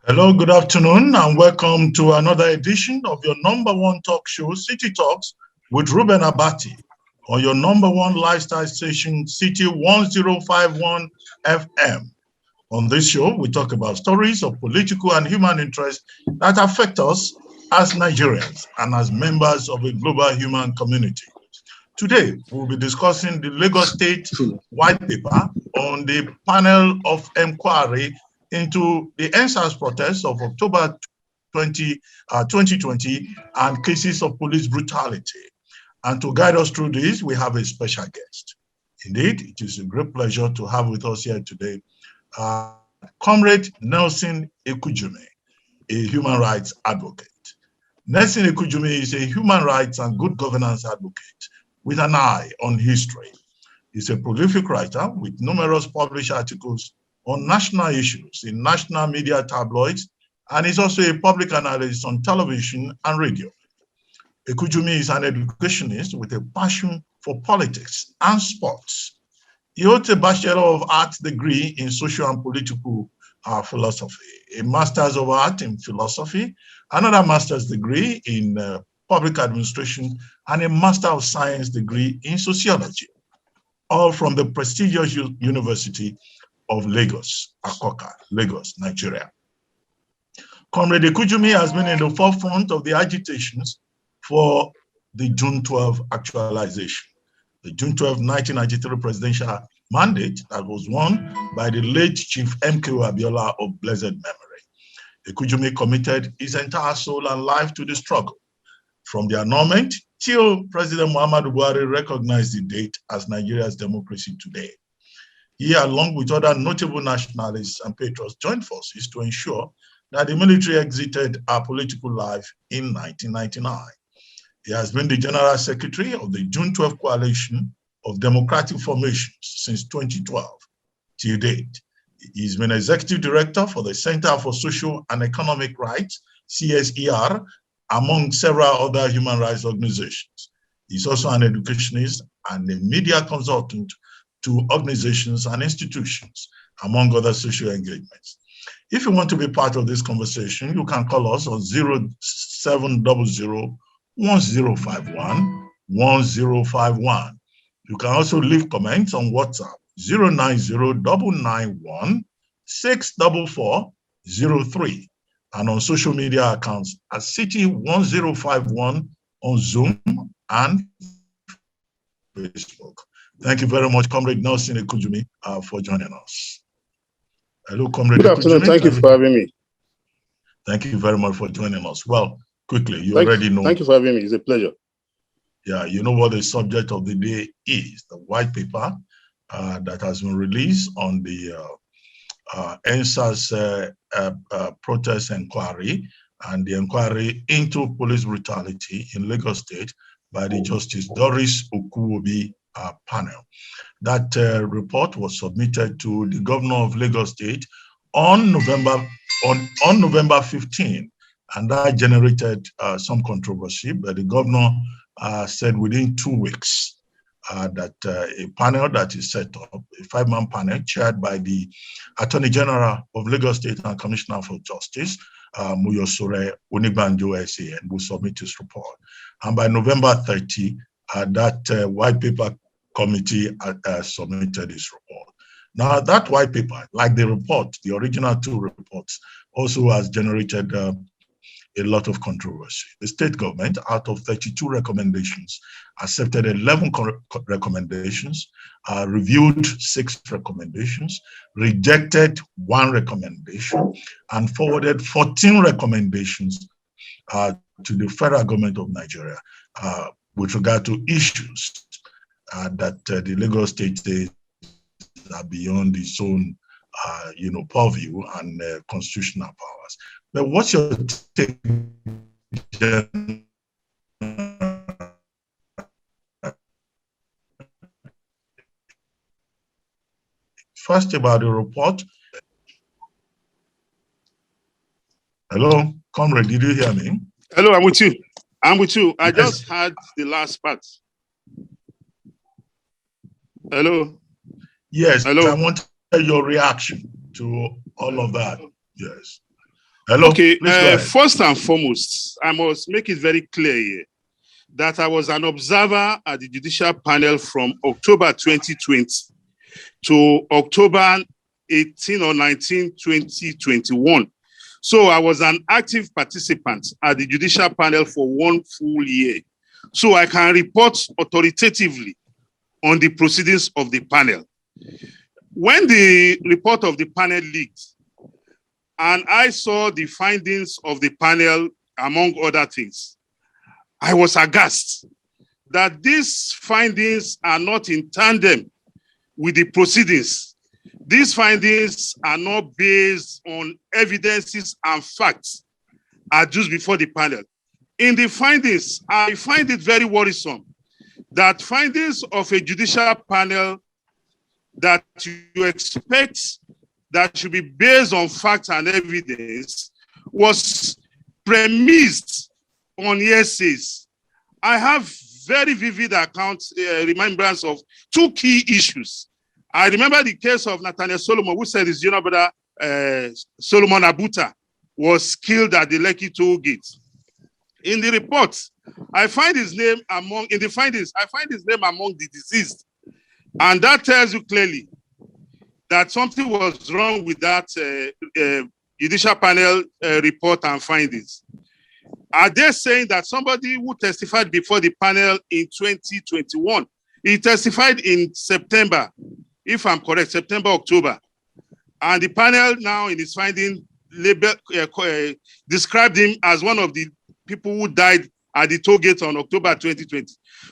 Hello, good afternoon, and welcome to another edition of your number one talk show, City Talks, with Reuben Abati, on your number one lifestyle station, City 1051 FM. On this show, we talk about stories of political and human interest that affect us as Nigerians and as members of a global human community. Today, we'll be discussing the Lagos State White Paper on the panel of inquiry into the Endsars protests of October 2020 and cases of police brutality. And to guide us through this, we have a special guest. Indeed, it is a great pleasure to have with us here today Comrade Nelson Ekujumi, a human rights advocate. Nelson Ekujumi is a human rights and good governance advocate with an eye on history. He's a prolific writer with numerous published articles on national issues in national media tabloids, and is also a public analyst on television and radio. Ekujumi is an educationist with a passion for politics and sports. He holds a Bachelor of Arts degree in social and political philosophy, a Master's of Art in philosophy, another master's degree in public administration, and a Master of Science degree in sociology, all from the prestigious University of Lagos, Akoka, Lagos, Nigeria. Comrade Ekujumi has been in the forefront of the agitations for the June 12 actualization, the June 12, 1993 presidential mandate that was won by the late Chief M.K.O. Abiola of blessed memory. Ekujumi committed his entire soul and life to the struggle, from the annulment till President Muhammadu Buhari recognized the date as Nigeria's democracy today. He, along with other notable nationalists and patriots, joined forces to ensure that the military exited our political life in 1999. He has been the General Secretary of the June 12 Coalition of Democratic Formations since 2012 till date. He's been Executive Director for the Center for Social and Economic Rights, CSER, among several other human rights organizations. He's also an educationist and a media consultant to organizations and institutions, among other social engagements. If you want to be part of this conversation, you can call us on 0700-1051-1051. You can also leave comments on WhatsApp, 090-991-64403, and on social media accounts at City1051 on Zoom and Facebook. Thank you very much, Comrade Nelson Ekujumi, for joining us. Hello, Comrade Good afternoon. Ekujumi. Thank you for having me. Thank you very much for joining us. Well, quickly, you already know. Thank you for having me. It's a pleasure. Yeah, you know what the subject of the day is, the white paper that has been released on the Endsars protest inquiry and the inquiry into police brutality in Lagos State by the Justice Doris Okuwobi panel. That report was submitted to the governor of Lagos State on November 15, and that generated some controversy. But the governor said within 2 weeks that a panel that is set up, a 5-man panel chaired by the Attorney General of Lagos State and Commissioner for Justice, Muyosore Onigbanjo SAN, will submit his report. And by November 30, that white paper committee submitted its report. Now, that white paper, like the report, the original 2 reports, also has generated a lot of controversy. The state government, out of 32 recommendations, accepted 11 recommendations, reviewed 6 recommendations, rejected 1 recommendation, and forwarded 14 recommendations to the federal government of Nigeria with regard to issues that the Lagos State says are beyond its own, purview and constitutional powers. But what's your take first about the report? Hello, comrade, did you hear me? Hello, I'm with you. I just heard the last part. Hello. Yes. Hello. I want your reaction to all of that. Yes. Hello. Okay, Please go ahead. first and foremost, I must make it very clear here that I was an observer at the judicial panel from October 2020 to October 18 or 19, 2021. So I was an active participant at the judicial panel for 1 full year. So I can report authoritatively on the proceedings of the panel. When the report of the panel leaked, and I saw the findings of the panel, among other things, I was aghast that these findings are not in tandem with the proceedings. These findings are not based on evidences and facts adduced before the panel. In the findings, I find it very worrisome that findings of a judicial panel that you expect that should be based on facts and evidence was premised on hearsays. I have very vivid accounts, remembrance of 2 key issues. I remember the case of Nathaniel Solomon, who said his junior brother, Solomon Abuta, was killed at the Lekki toll gate. In the report, I find his name among, in the findings, I find his name among the deceased. And that tells you clearly that something was wrong with that judicial panel report and findings. Are they saying that somebody who testified before the panel in 2021, he testified in September, if I'm correct, September, October, and the panel now in its finding described him as one of the people who died at the toll gate on October 2020.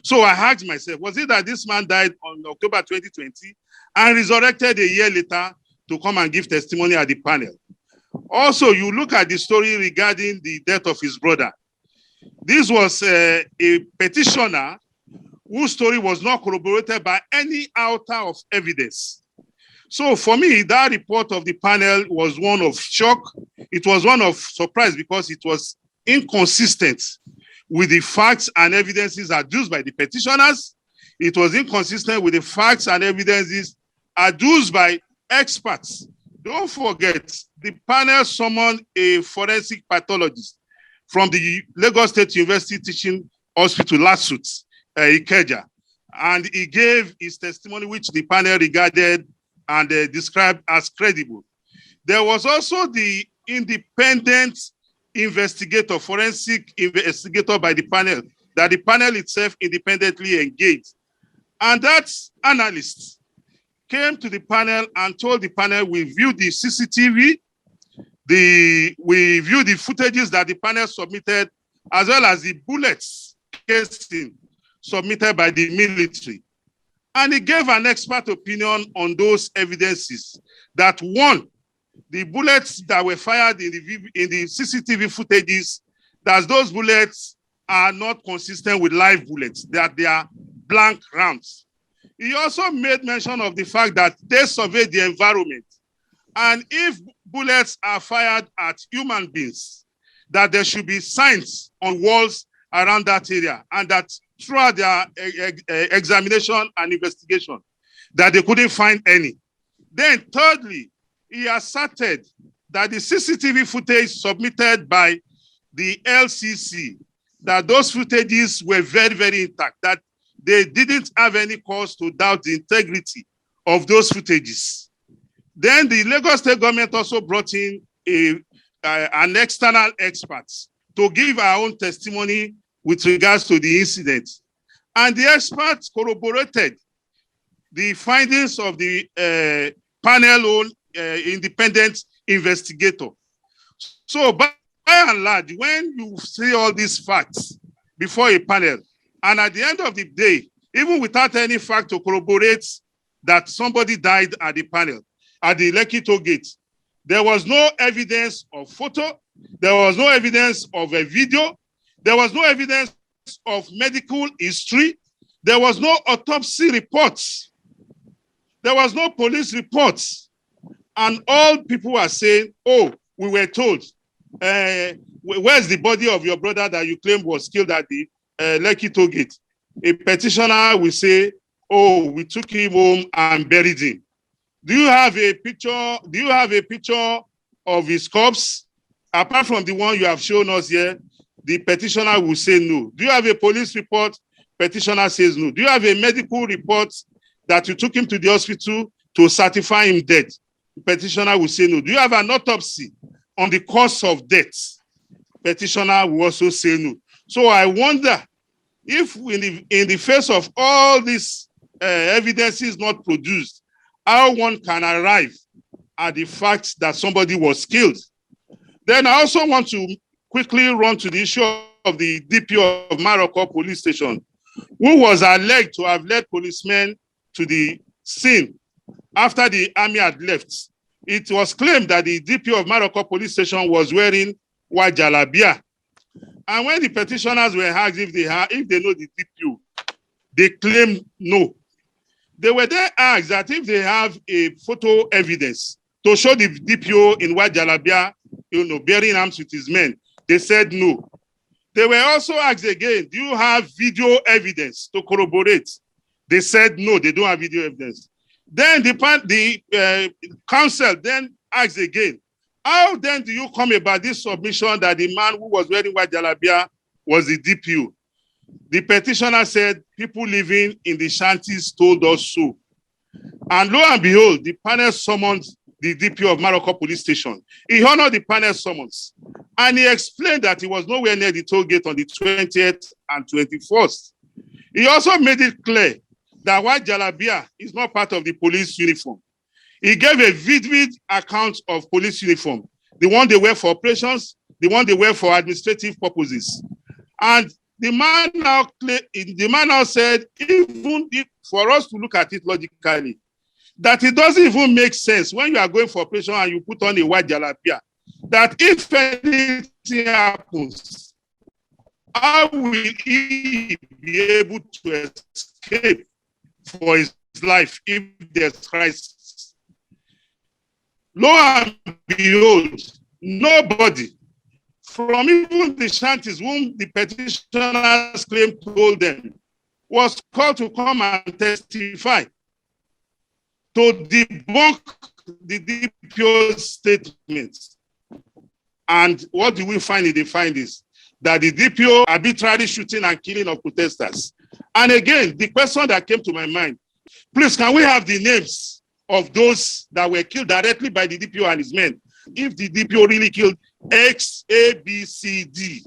So I asked myself, was it that this man died on October 2020 and resurrected a year later to come and give testimony at the panel? Also, you look at the story regarding the death of his brother. This was a petitioner whose story was not corroborated by any iota of evidence. So for me, that report of the panel was one of shock. It was one of surprise because it was inconsistent with the facts and evidences adduced by the petitioners. It was inconsistent with the facts and evidences adduced by experts. Don't forget, the panel summoned a forensic pathologist from the Lagos State University Teaching Hospital, LASUT, Ikeja, and he gave his testimony, which the panel regarded and described as credible. There was also the independent investigator, forensic investigator by the panel, that the panel itself independently engaged. And that analyst came to the panel and told the panel, we viewed the CCTV, we viewed the footages that the panel submitted, as well as the bullets casing submitted by the military. And he gave an expert opinion on those evidences that, one, the bullets that were fired in the CCTV footages, that those bullets are not consistent with live bullets, that they are blank rounds. He also made mention of the fact that they surveyed the environment. And if bullets are fired at human beings, that there should be signs on walls around that area, and that throughout their examination and investigation, that they couldn't find any. Then thirdly, he asserted that the CCTV footage submitted by the LCC, that those footages were very, very intact, that they didn't have any cause to doubt the integrity of those footages. Then the Lagos State government also brought in an external expert to give our own testimony with regards to the incident. And the experts corroborated the findings of the panel independent investigator. So by and large, when you see all these facts before a panel, and at the end of the day, even without any fact to corroborate that somebody died at the panel, at the Lekki toll gate, there was no evidence of photo, there was no evidence of a video, there was no evidence of medical history, there was no autopsy reports, there was no police reports, and all people are saying, oh, we were told, where's the body of your brother that you claim was killed at the Lekki toll gate? A petitioner will say, oh, we took him home and buried him. Do you have a picture? Do you have a picture of his corpse? apart from the one you have shown us here, the petitioner will say no. Do you have a police report? Petitioner says no. Do you have a medical report that you took him to the hospital to certify him dead? The petitioner will say no. Do you have an autopsy on the cause of death? Petitioner will also say no. So I wonder if in the face of all these evidences not produced, how one can arrive at the fact that somebody was killed. Then I also want to quickly run to the issue of the DPO of Maroko police station, who was alleged to have led policemen to the scene after the army had left. It was claimed that the DPO of Maroko police station was wearing white jalabia. And when the petitioners were asked if they know the DPO, they claimed no. They were then asked that if they have a photo evidence to show the DPO in white jalabia, bearing arms with his men, they said no. They were also asked again, do you have video evidence to corroborate? They said no, they don't have video evidence. Then the council then asked again, how then do you come about this submission that the man who was wearing white jalabia was the DPO? The petitioner said, people living in the shanties told us so. And lo and behold, the panel summoned the DPO of Maroko police station. He honored the panel summons. And he explained that he was nowhere near the toll gate on the 20th and 21st. He also made it clear that white jalabia is not part of the police uniform. He gave a vivid account of police uniform, the one they wear for operations, the one they wear for administrative purposes. And the man now said, even if, for us to look at it logically, that it doesn't even make sense when you are going for operation and you put on a white jalabia, that if anything happens, how will he be able to escape for his life if there's crisis? Lo and behold, nobody from even the shanties whom the petitioners claim told them was called to come and testify to debunk the DPO's statements. And what do we find in the findings? That the DPO arbitrarily shooting and killing of protesters. And again, the question that came to my mind, please, can we have the names of those that were killed directly by the DPO and his men? If the DPO really killed X, A, B, C, D.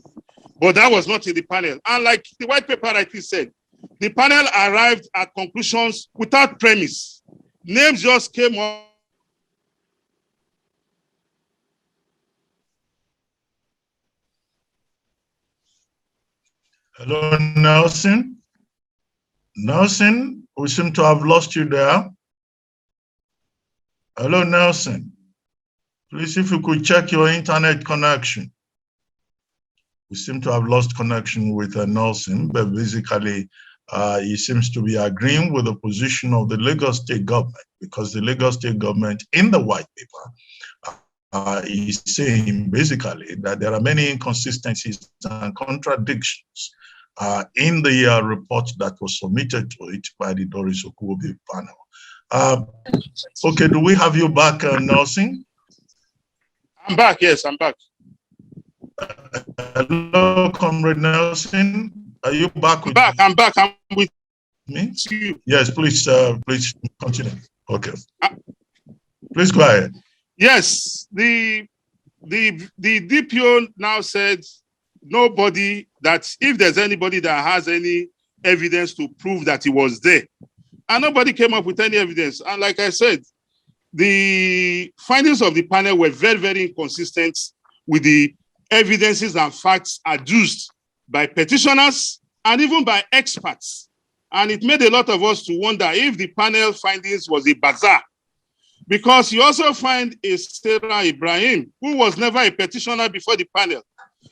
But that was not in the panel. And like the white paper rightly said, the panel arrived at conclusions without premise. Names just came up. Hello, Nelson. Nelson, we seem to have lost you there. Hello, Nelson. Please, if you could check your internet connection. We seem to have lost connection with Nelson, but basically, he seems to be agreeing with the position of the Lagos State government, because the Lagos State government in the white paper is saying basically that there are many inconsistencies and contradictions in the report that was submitted to it by the Doris Okuwobi panel. Okay, do we have you back, Nelson? I'm back, yes, I'm back. Hello, Comrade Nelson. Are you back with me? I'm back. I'm with me. You. Yes, please continue. Okay. Please go ahead. Yes, the DPO now said nobody, that if there's anybody that has any evidence to prove that he was there, and nobody came up with any evidence. And like I said, the findings of the panel were very, very inconsistent with the evidences and facts adduced by petitioners and even by experts. And it made a lot of us to wonder if the panel findings was a bazaar. Because you also find a Sarah Ibrahim, who was never a petitioner before the panel.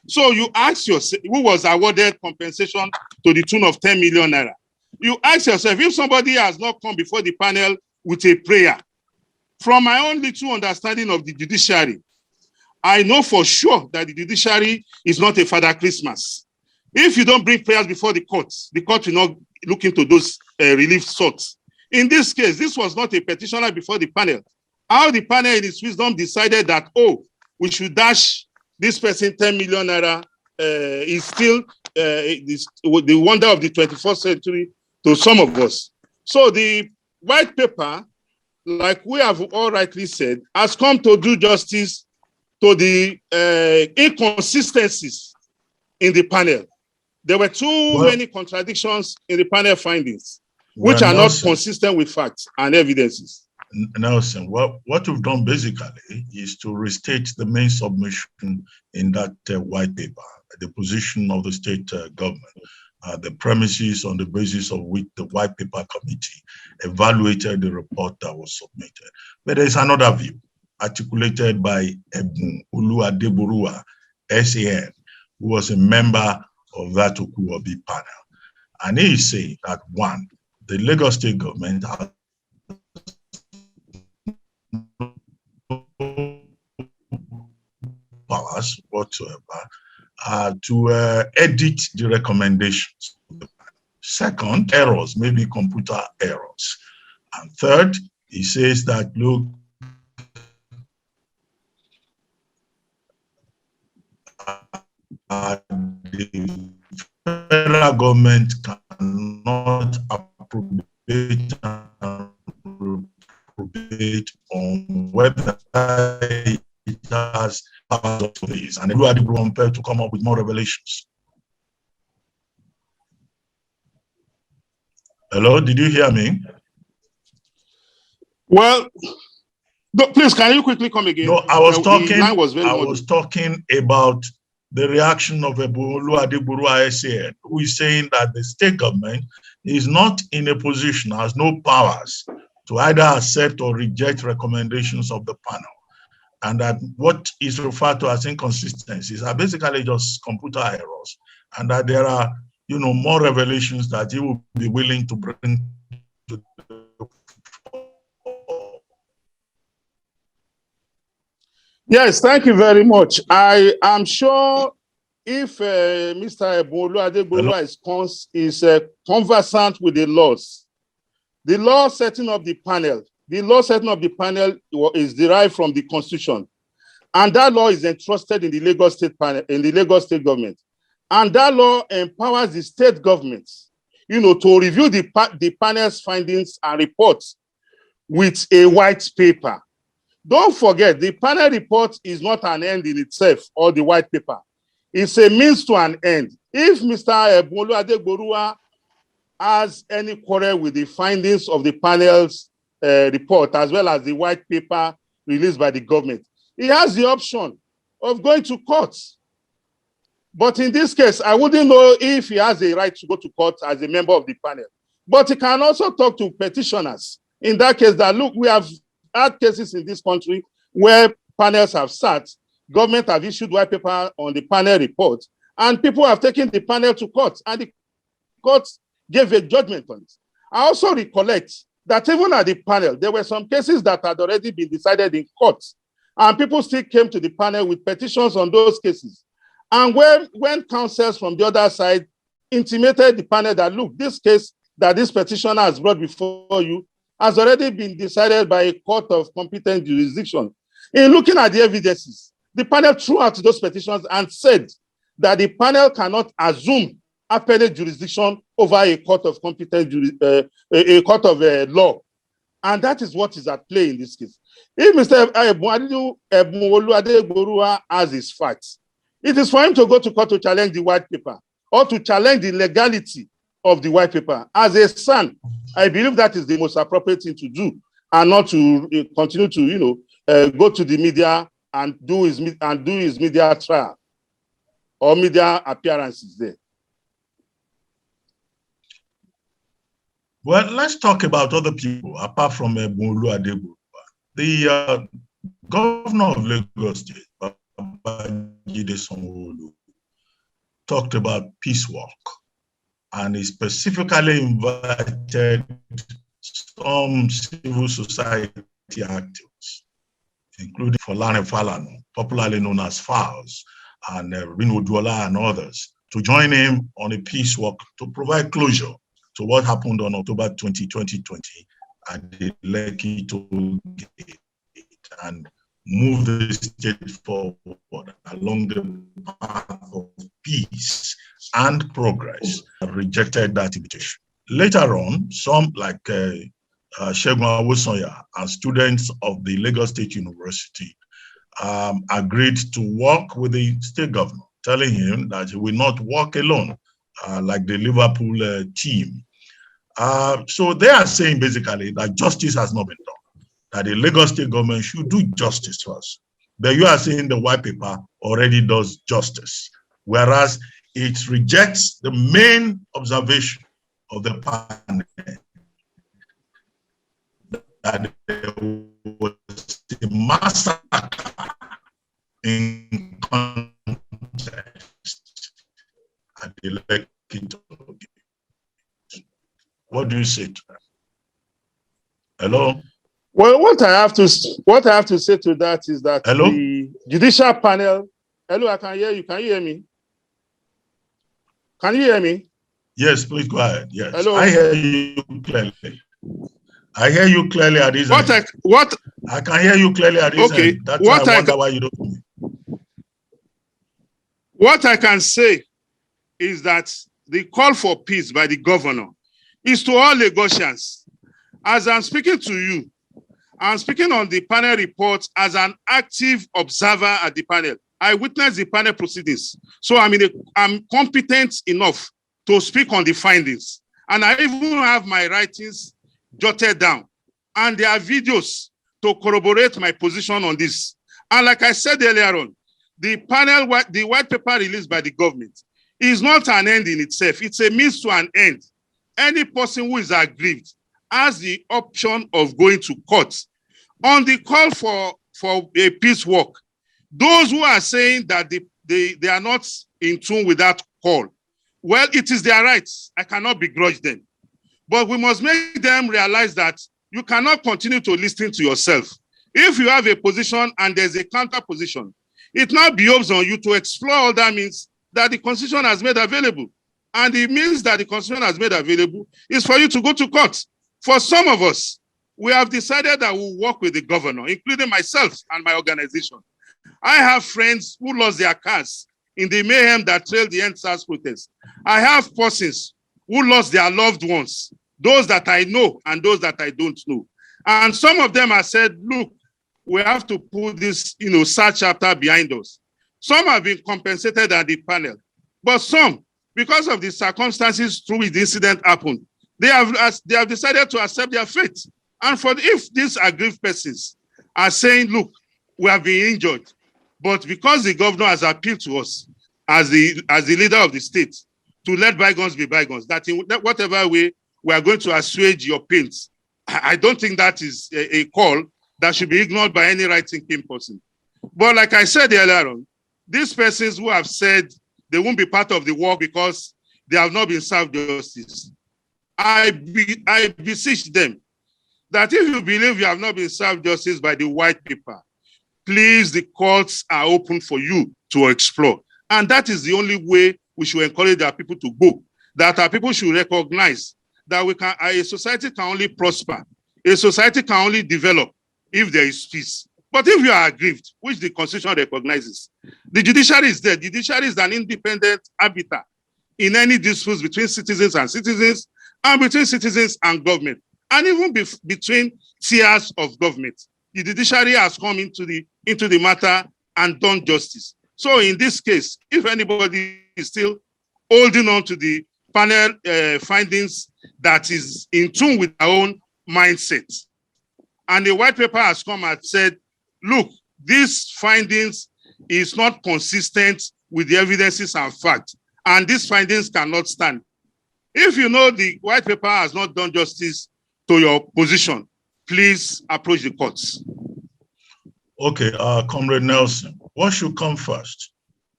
So you ask yourself, who was awarded compensation to the tune of 10 million naira. You ask yourself, if somebody has not come before the panel with a prayer, from my own little understanding of the judiciary, I know for sure that the judiciary is not a Father Christmas. If you don't bring prayers before the court will not look into those relief sought. In this case, this was not a petitioner before the panel. How the panel in its wisdom decided that, oh, we should dash this person 10 million naira is still the wonder of the 21st century to some of us. So the white paper, like we have all rightly said, has come to do justice to the inconsistencies in the panel. There were too many contradictions in the panel findings, which are not consistent with facts and evidences. Nelson, what we've done basically is to restate the main submission in that white paper, the position of the state government, the premises on the basis of which the white paper committee evaluated the report that was submitted. But there's another view articulated by Ebun Oluwadeburua, SAN, who was a member of that Okuwobi panel. And he is saying that, one, the Lagos state government has powers whatsoever to edit the recommendations. Second, errors, maybe computer errors. And third, he says that, look, the federal government cannot appropriate on whether it has powers of this, and everybody prepared to come up with more revelations. Hello, did you hear me? Well, please, can you quickly come again? No, I was talking about the reaction of Ebun Oluwadeburua SAN, who is saying that the state government is not in a position, has no powers to either accept or reject recommendations of the panel. And that what is referred to as inconsistencies are basically just computer errors, and that there are, more revelations that he will be willing to bring to the. Yes, thank you very much. I am sure if Mr. Ebun Oluwadeburua is conversant with the laws, the law setting up the panel is derived from the Constitution, and that law is entrusted in the Lagos State panel, in the Lagos State government, and that law empowers the state governments, to review the panel's findings and reports with a white paper. Don't forget, the panel report is not an end in itself, or the white paper. It's a means to an end. If Mr. Ebun Oluwadeburua has any quarrel with the findings of the panel's report, as well as the white paper released by the government, he has the option of going to court. But in this case, I wouldn't know if he has a right to go to court as a member of the panel. But he can also talk to petitioners. In that case, that, look, we have had cases in this country where panels have sat, government have issued white paper on the panel report, and people have taken the panel to court, and the court gave a judgment on it. I also recollect that even at the panel, there were some cases that had already been decided in court, and people still came to the panel with petitions on those cases. And when counsels from the other side intimated the panel that, look, this case that this petitioner has brought before you has already been decided by a court of competent jurisdiction. In looking at the evidences, the panel threw out those petitions and said that the panel cannot assume appellate jurisdiction over a court of competent a court of law. And that is what is at play in this case. If Mr. Ebun Oluwadeburua has his facts, it is for him to go to court to challenge the white paper or to challenge the legality of the white paper. As a son, I believe that is the most appropriate thing to do, and not to continue to, go to the media and do his media trial or media appearances there. Well, let's talk about other people apart from Ebun Oluwadeburua. The governor of Lagos State, Babajide Sanwo-Olu, talked about peace walk, and he specifically invited some civil society activists, including Folane Falana, popularly known as FALS, and Rino Duola and others, to join him on a peace walk to provide closure to what happened on October 20, 2020 at the Lekki toll gate. And move the state forward along the path of peace and progress, rejected that invitation. Later on, some like Segun Awosanya and students of the Lagos State University agreed to work with the state governor, telling him that he will not work alone, like the Liverpool team. So they are saying basically that justice has not been done, that the Lagos state government should do justice first. But you are saying the white paper already does justice, whereas it rejects the main observation of the panel, that there was a massacre in context at the Lekki. What do you say to that? Hello? Well, what I have to say to that is that Hello? the judicial panel. Hello, I can hear you. Can you hear me? Can you hear me? Yes, please go ahead. Yes, Hello? I hear you clearly. I hear you clearly at this end. I can hear you clearly at this end. That's why I wonder why you don't hear me. What I can say is that the call for peace by the governor is to all Lagosians. As I'm speaking to you, I'm speaking on the panel report as an active observer at the panel. I witnessed the panel proceedings, so I'm competent enough to speak on the findings. And I even have my writings jotted down. And there are videos to corroborate my position on this. And like I said earlier on, the white paper released by the government is not an end in itself. It's a means to an end. Any person who is aggrieved has the option of going to court. On the call for a peace walk, those who are saying that they are not in tune with that call, well, it is their rights. I cannot begrudge them. But we must make them realize that you cannot continue to listen to yourself. If you have a position and there's a counter position, it now behoves on you to explore all that means that the Constitution has made available. And it means that the Constitution has made available is for you to go to court. For some of us, we have decided that we'll work with the governor, including myself and my organization. I have friends who lost their cars in the mayhem that trailed the Endsars protest. I have persons who lost their loved ones, those that I know and those that I don't know. And some of them have said, look, we have to put this, sad chapter behind us. Some have been compensated at the panel, but some, because of the circumstances through which the incident happened, they have decided to accept their fate. And if these aggrieved persons are saying, look, we have been injured, but because the governor has appealed to us as the leader of the state to let bygones be bygones, that in whatever way we are going to assuage your pains, I don't think that is a call that should be ignored by any right-thinking person. But like I said earlier on, these persons who have said they won't be part of the war because they have not been served justice, I beseech them that if you believe you have not been served justice by the white paper, please, the courts are open for you to explore. And that is the only way we should encourage our people to go, that our people should recognize that a society can only prosper, a society can only develop if there is peace. But if you are aggrieved, which the Constitution recognizes, the judiciary is there. The judiciary is an independent arbiter in any disputes between citizens and between citizens and government, and even between tiers of government. The judiciary has come into the matter and done justice. So in this case, if anybody is still holding on to the panel findings that is in tune with our own mindset, and the white paper has come and said, look, these findings is not consistent with the evidences and facts, and these findings cannot stand. If you know the white paper has not done justice to your position, please approach the courts. Okay, Comrade Nelson, what should come first?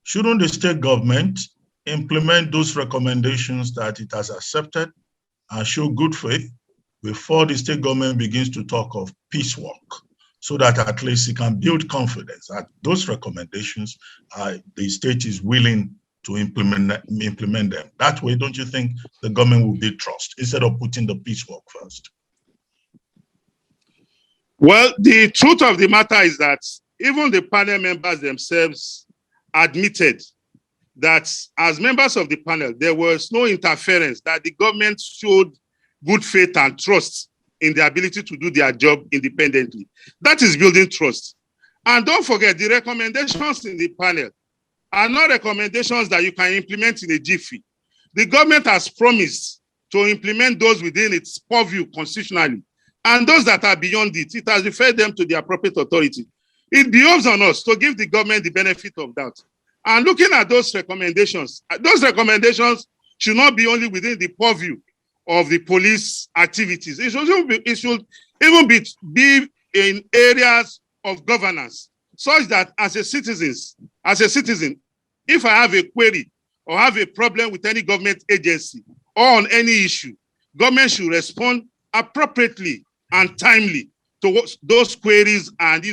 Shouldn't the state government implement those recommendations that it has accepted and show good faith before the state government begins to talk of peace work, so that at least it can build confidence that those recommendations, the state is willing to implement them? That way, don't you think the government will build trust instead of putting the peace work first? Well, the truth of the matter is that even the panel members themselves admitted that as members of the panel, there was no interference, that the government showed good faith and trust in the ability to do their job independently. That is building trust. And don't forget, the recommendations in the panel are not recommendations that you can implement in a jiffy. The government has promised to implement those within its purview constitutionally. And those that are beyond it, it has referred them to the appropriate authority. It behoves on us to give the government the benefit of doubt. And looking at those recommendations should not be only within the purview of the police activities. It should even be in areas of governance, such that as a citizen, if I have a query or have a problem with any government agency or on any issue, government should respond appropriately and timely to those queries and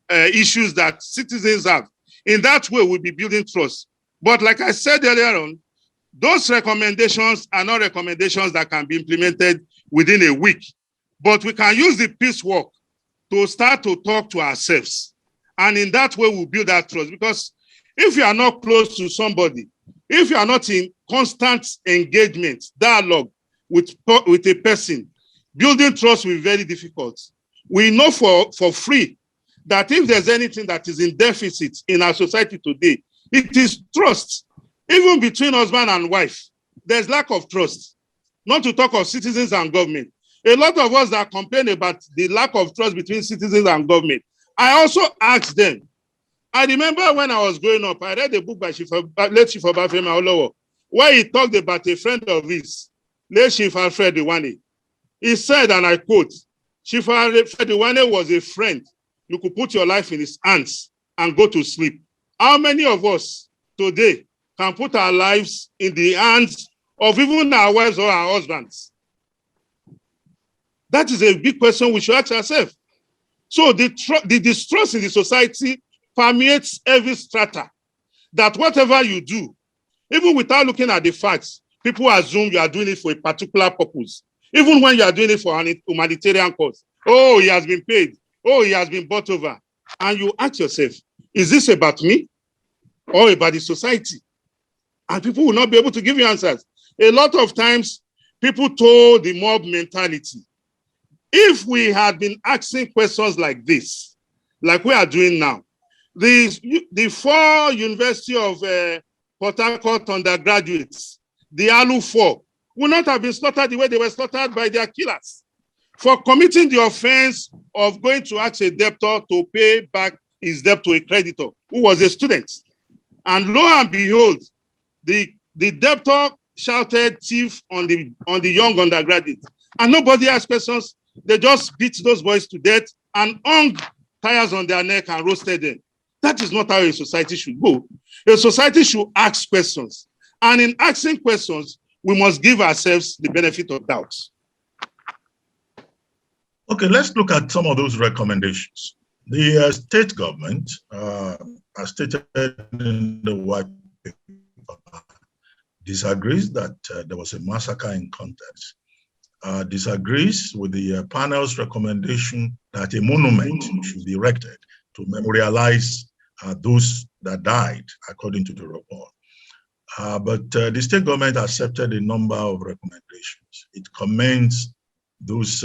issues that citizens have. In that way, we'll be building trust. But like I said earlier on, those recommendations are not recommendations that can be implemented within a week. But we can use the piecework to start to talk to ourselves. And in that way, we'll build that trust. Because if you are not close to somebody, if you are not in constant engagement, dialogue with a person, building trust will be very difficult. We know for free that if there's anything that is in deficit in our society today, it is trust. Even between husband and wife, there's lack of trust. Not to talk of citizens and government. A lot of us that complain about the lack of trust between citizens and government, I also asked them. I remember when I was growing up, I read a book by late Chief Obafemi Awolowo, where he talked about a friend of his, late Chief Alfred Iwane. He said, and I quote, Chief Alfred Iwane was a friend. You could put your life in his hands and go to sleep. How many of us today can put our lives in the hands of even our wives or our husbands? That is a big question we should ask ourselves. So the distrust in the society permeates every strata, that whatever you do, even without looking at the facts, people assume you are doing it for a particular purpose, even when you are doing it for an humanitarian cause. Oh, he has been paid. Oh, he has been bought over. And you ask yourself, is this about me or about the society? And people will not be able to give you answers. A lot of times, people told the mob mentality. If we had been asking questions like this, like we are doing now, the 4 University of Port Harcourt undergraduates, the ALU 4, would not have been slaughtered the way they were slaughtered by their killers for committing the offense of going to ask a debtor to pay back his debt to a creditor who was a student. And lo and behold, the debtor shouted thief on the young undergraduate. And nobody asked questions. They just beat those boys to death and hung tires on their neck and roasted them. That is not how a society should go. A society should ask questions. And in asking questions, we must give ourselves the benefit of doubt. Okay, let's look at some of those recommendations. The state government, as stated in the white paper, disagrees that there was a massacre in context, disagrees with the panel's recommendation that a monument should be erected to memorialize those that died, according to the report. But the state government accepted a number of recommendations. It commends those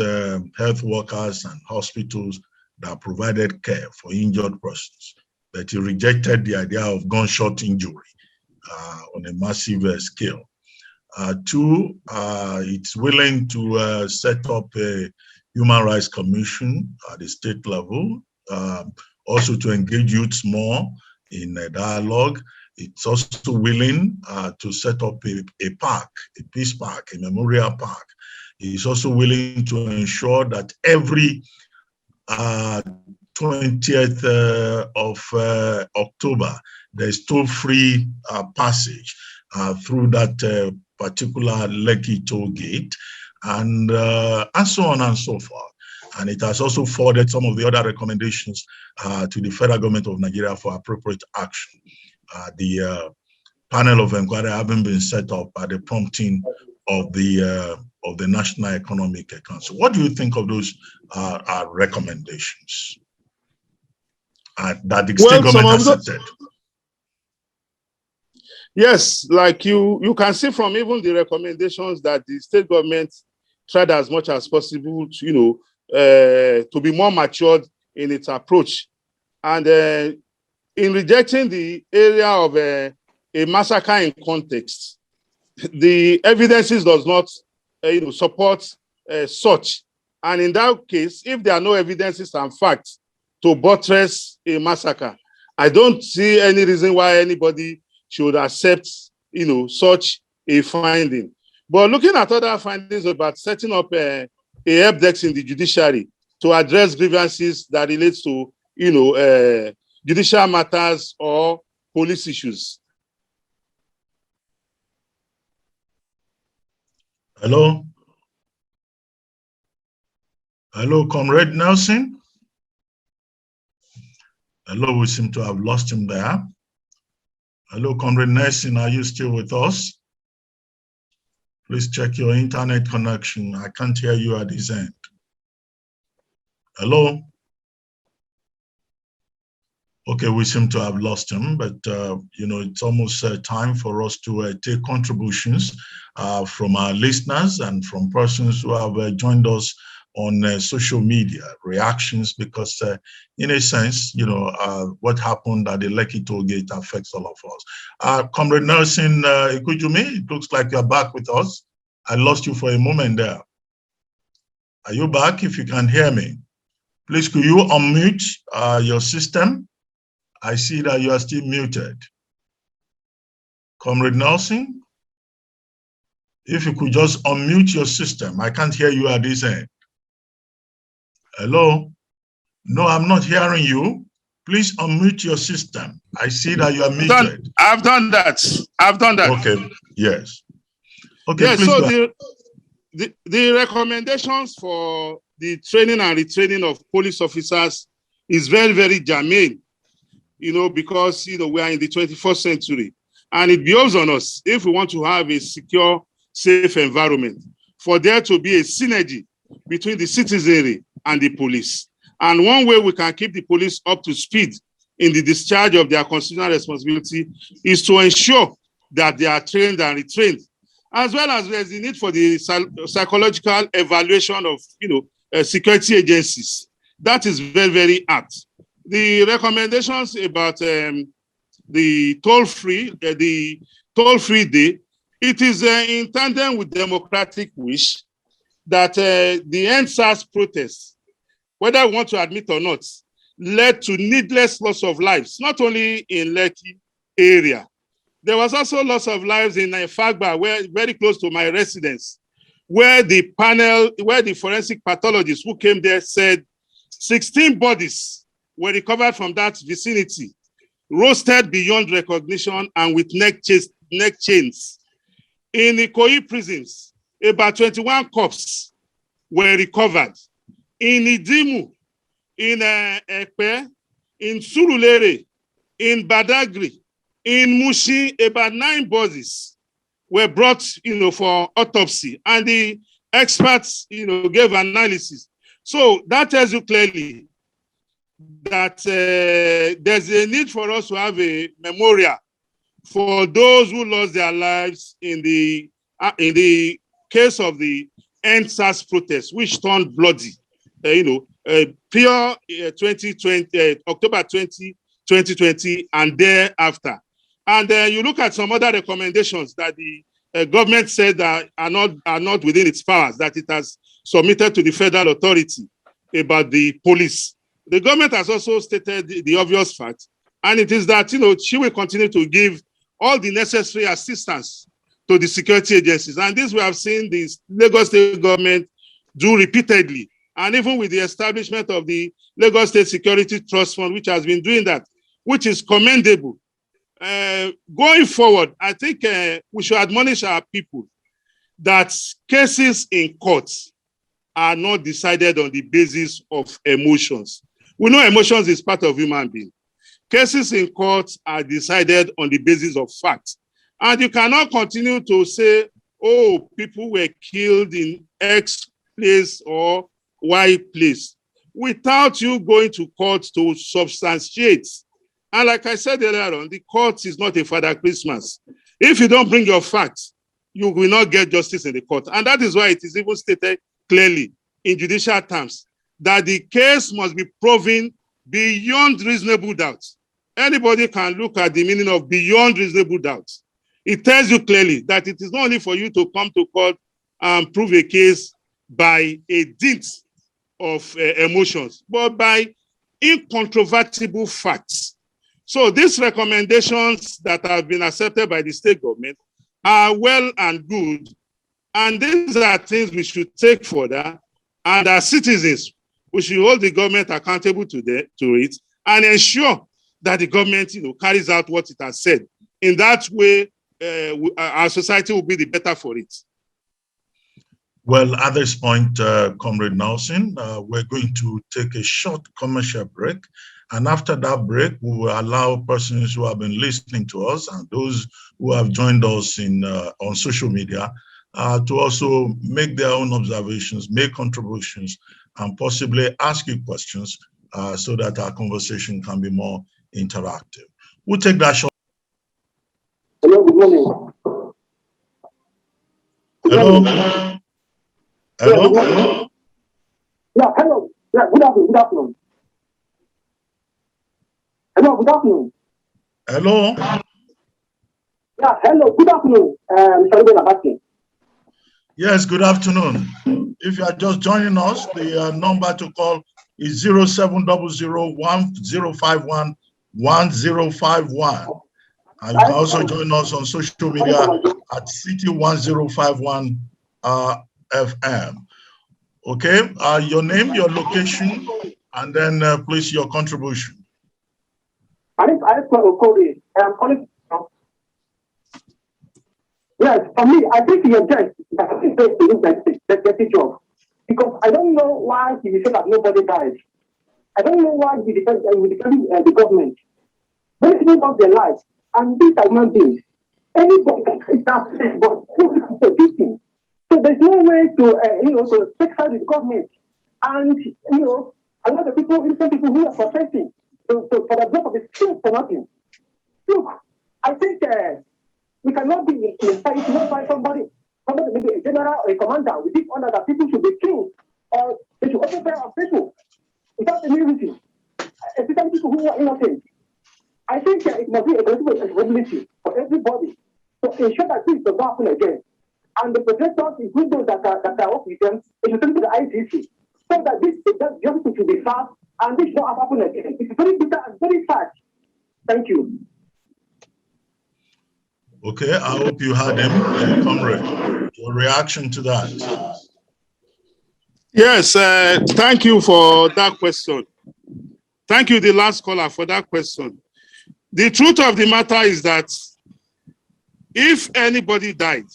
health workers and hospitals that provided care for injured persons, but it rejected the idea of gunshot injury on a massive scale. 2, it's willing to set up a human rights commission at the state level, also to engage youths more in a dialogue. It's also willing to set up a park, a peace park, a memorial park. It's also willing to ensure that every 20th of October, there's toll-free passage through that particular Lekki toll gate, and so on and so forth. And it has also forwarded some of the other recommendations to the federal government of Nigeria for appropriate action. The panel of inquiry having been set up at the prompting of the National Economic Council. What do you think of those recommendations? that the state government accepted. Yes, like you can see from even the recommendations that the state government tried as much as possible to, to be more matured in its approach. And in rejecting the area of a massacre in context, the evidences does not support such. And in that case, if there are no evidences and facts to buttress a massacre, I don't see any reason why anybody should accept such a finding. But looking at other findings about setting up a help desk in the judiciary to address grievances that relates to judicial matters or police issues. Hello? Hello, Comrade Nelson? Hello, we seem to have lost him there. Hello, Comrade Nelson, are you still with us? Please check your internet connection. I can't hear you at this end. Hello? Okay, we seem to have lost him, but it's almost time for us to take contributions from our listeners and from persons who have joined us on social media, reactions, because in a sense, what happened at the Lekki toll gate affects all of us. Comrade Nelson Ekujumi, it looks like you're back with us. I lost you for a moment there. Are you back? If you can hear me, please could you unmute your system? I see that you are still muted. Comrade Nelson, if you could just unmute your system. I can't hear you at this end. Hello? No, I'm not hearing you. Please unmute your system. I see that you are muted. I've done that. Okay, yes. Okay, yes, please so go. The recommendations for the training and retraining of police officers is very, very germane, because, we are in the 21st century. And it behoves on us, if we want to have a secure, safe environment, for there to be a synergy between the citizenry and the police. And one way we can keep the police up to speed in the discharge of their constitutional responsibility is to ensure that they are trained and retrained, as well as there's the need for the psychological evaluation of, security agencies. That is very, very apt. The recommendations about the toll-free day, it is in tandem with democratic wish that the Endsars protests, whether we want to admit or not, led to needless loss of lives, not only in Lekki area. There was also loss of lives in Fagba, where very close to my residence, where the forensic pathologists who came there said 16 bodies were recovered from that vicinity, roasted beyond recognition and with neck chains. In Ikoyi prisons, about 21 corpses were recovered. In Idimu, in Ekpe, in Surulere, in Badagry, in Mushi, about 9 bodies were brought, for autopsy, and the experts, gave analysis. So that tells you clearly that there's a need for us to have a memorial for those who lost their lives in the case of the Endsars protest, which turned bloody, pure 2020, October 2020, and thereafter. And you look at some other recommendations that the government said that are not within its powers, that it has submitted to the federal authority about the police. The government has also stated the obvious fact, and it is that she will continue to give all the necessary assistance to the security agencies. And this we have seen the Lagos State government do repeatedly. And even with the establishment of the Lagos State Security Trust Fund, which has been doing that, which is commendable. Going forward, I think we should admonish our people that cases in courts are not decided on the basis of emotions. We know emotions is part of human being. Cases in courts are decided on the basis of facts. And you cannot continue to say, oh, people were killed in X place or Y place. without you going to court to substantiate. And like I said earlier on, the court is not a Father Christmas. If you don't bring your facts, you will not get justice in the court. And that is why it is even stated clearly in judicial terms that the case must be proven beyond reasonable doubt. Anybody can look at the meaning of beyond reasonable doubt. It tells you clearly that it is not only for you to come to court and prove a case by a dint of emotions, but by incontrovertible facts. So these recommendations that have been accepted by the state government are well and good. And these are things we should take further. And as citizens, we should hold the government accountable to it and ensure that the government carries out what it has said. In that way, our society will be the better for it. Well, at this point, Comrade Nelson, we're going to take a short commercial break. And after that break, we will allow persons who have been listening to us and those who have joined us on social media to also make their own observations, make contributions, and possibly ask you questions so that our conversation can be more interactive. We'll take that short. Hello, good morning. Hello. Hello. Yeah, hello. Yeah, good afternoon. Good afternoon. Hello, good afternoon. Hello. Yeah, hello, good afternoon. Mr. Reuben Abati. Yes, good afternoon. If you are just joining us, the number to call is 0700-1051-1051. And you can also join us on social media at City1051 FM. Okay, your name, your location, and then please your contribution. I'm calling. Yes, for me, I think you're just the job. Because I don't know why he said that nobody died. I don't know why he defended the government. Many people lost their lives, and these are human beings. Anybody can take that step, but who is the victim? So there's no way to take side with the government. And a lot of people, innocent people who are protesting for the blood of the street for nothing. Look, I think we cannot be in a fight, not by somebody, maybe a general or a commander, with this honor that people should be killed or they should open fire on people without any reason, especially people who are innocent. I think it must be a responsibility for everybody to ensure that this does not happen again. And the protectors, including those that are up with them, they should send to the ICC so that this justice should be fast and this should not happen again. It's very bitter and very sad. Thank you. Okay, I hope you had him, comrade. Your reaction to that? Yes, thank you for that question. Thank you, the last caller, for that question. The truth of the matter is that if anybody died,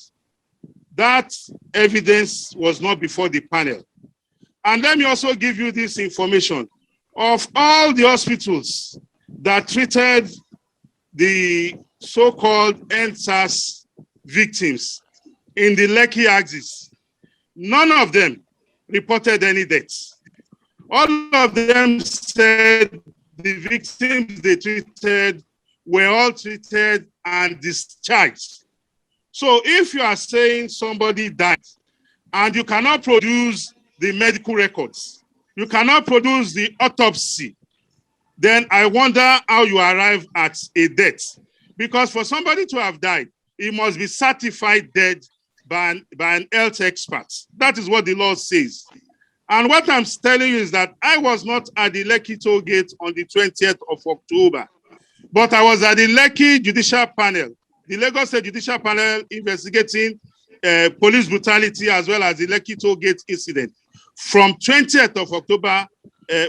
that evidence was not before the panel. And let me also give you this information. Of all the hospitals that treated the so-called Endsars victims in the Lekki axis, none of them reported any deaths. All of them said the victims they treated were all treated and discharged. So if you are saying somebody died and you cannot produce the medical records, you cannot produce the autopsy, then I wonder how you arrive at a death. Because for somebody to have died, he must be certified dead by an health expert. That is what the law says. And what I'm telling you is that I was not at the Lekki toll gate on the 20th of October, but I was at the Lekki judicial panel, the Lagos State Judicial Panel investigating police brutality as well as the Lekki toll gate incident from 20th of October,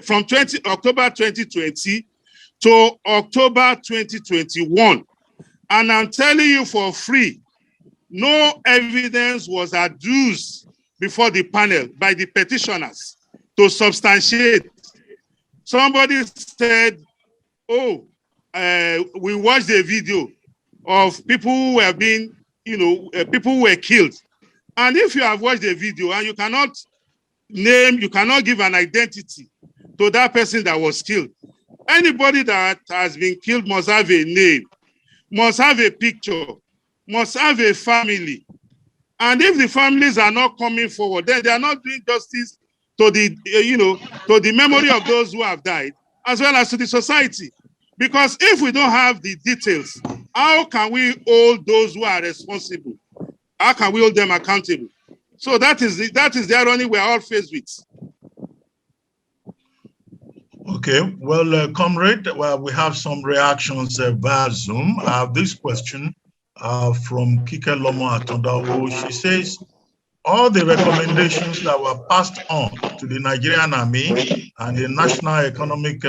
from October 2020 to October 2021. And I'm telling you for free, no evidence was adduced before the panel by the petitioners to substantiate. Somebody said, oh, we watched a video of people who were being, people who were killed. And if you have watched the video and you cannot name, you cannot give an identity to that person that was killed. Anybody that has been killed must have a name, must have a picture, must have a family. And if the families are not coming forward, then they are not doing justice to the, to the memory of those who have died, as well as to the society. Because if we don't have the details, how can we hold those who are responsible? How can we hold them accountable? So that is the irony we are all faced with. Okay, well, comrade, we have some reactions via Zoom. I have this question from Kike Lomo Atondawo. She says, all the recommendations that were passed on to the Nigerian Army and the National Economic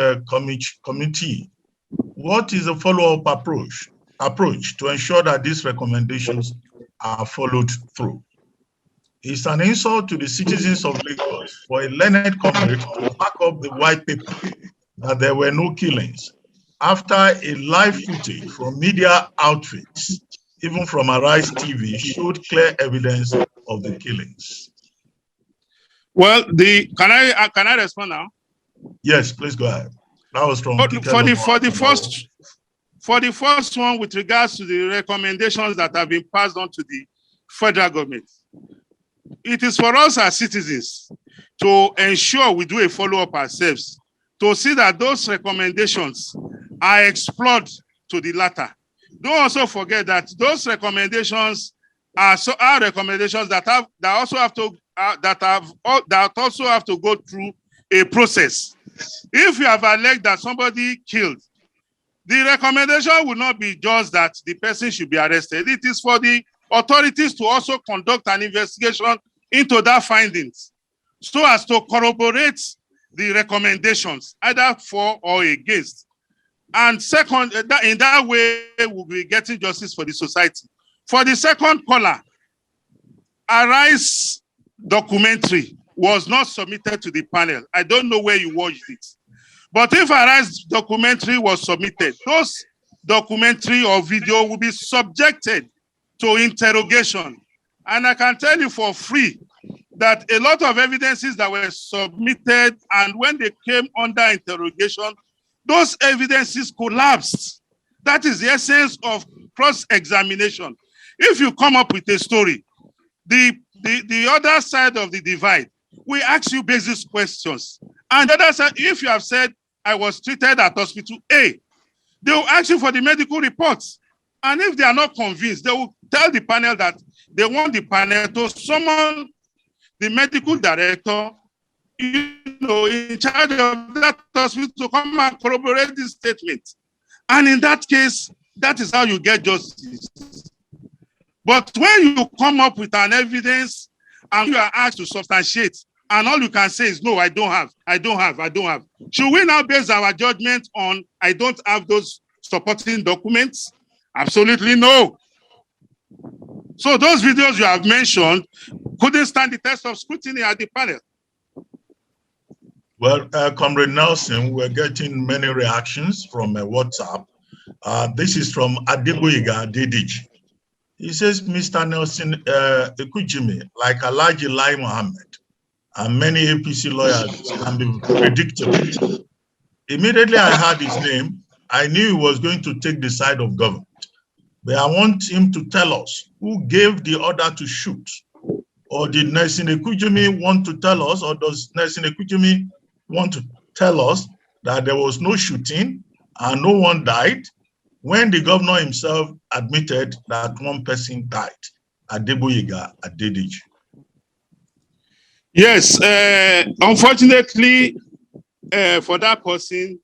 Committee, what is the follow-up approach to ensure that these recommendations are followed through? It's an insult to the citizens of Lagos for a learned comrade to back up the white paper that there were no killings after a live footage from media outfits, even from Arise TV, showed clear evidence of the killings. Well, can I respond now? Yes, please go ahead. That was from for the first one, with regards to the recommendations that have been passed on to the federal government, it is for us as citizens to ensure we do a follow-up ourselves to see that those recommendations are explored to the latter. Don't also forget that those recommendations are recommendations that also have to go through a process. If you have alleged that somebody killed, the recommendation will not be just that the person should be arrested. It is for the authorities to also conduct an investigation into that findings so as to corroborate the recommendations, either for or against. And second, in that way, we'll be getting justice for the society. For the second caller, Arise documentary was not submitted to the panel. I don't know where you watched it. But if Arise documentary was submitted, those documentary or video will be subjected to interrogation. And I can tell you for free that a lot of evidences that were submitted, and when they came under interrogation, those evidences collapsed. That is the essence of cross-examination. If you come up with a story, the other side of the divide, we ask you basic questions. And the other side, if you have said, I was treated at hospital A, they will ask you for the medical reports. And if they are not convinced, they will tell the panel that they want the panel to summon the medical director, in charge of that hospital to come and corroborate this statement. And in that case, that is how you get justice. But when you come up with an evidence and you are asked to substantiate, and all you can say is, no, I don't have. Should we now base our judgment on, I don't have those supporting documents? Absolutely no. So those videos you have mentioned couldn't stand the test of scrutiny at the panel. Well, Comrade Nelson, we're getting many reactions from WhatsApp. This is from Adeboyega Dediji. He says, Mr. Nelson Ekujumi, like Alhaji Lai Mohammed and many APC lawyers, can be predictable. Immediately I heard his name, I knew he was going to take the side of government. But I want him to tell us who gave the order to shoot. Or did Nelson Ekujumi want to tell us, or does Nelson Ekujumi want to tell us that there was no shooting and no one died when the governor himself admitted that one person died? Adeboyega Adedeji. Yes, unfortunately for that person,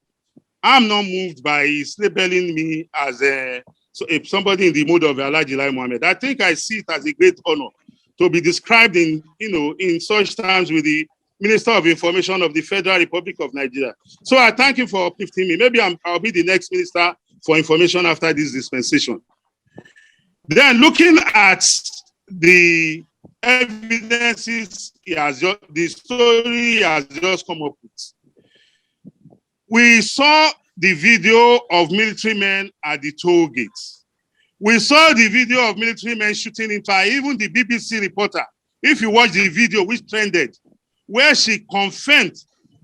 I'm not moved by his labeling me as somebody in the mood of Alhaji Lai Mohammed. I think I see it as a great honor to be described in such terms with the Minister of Information of the Federal Republic of Nigeria. So I thank you for uplifting me. Maybe I'll be the next Minister for Information after this dispensation. Then looking at the evidences the story he has just come up with. We saw the video of military men at the toll gates. We saw the video of military men shooting into her. Even the BBC reporter, if you watch the video which trended, where she confirmed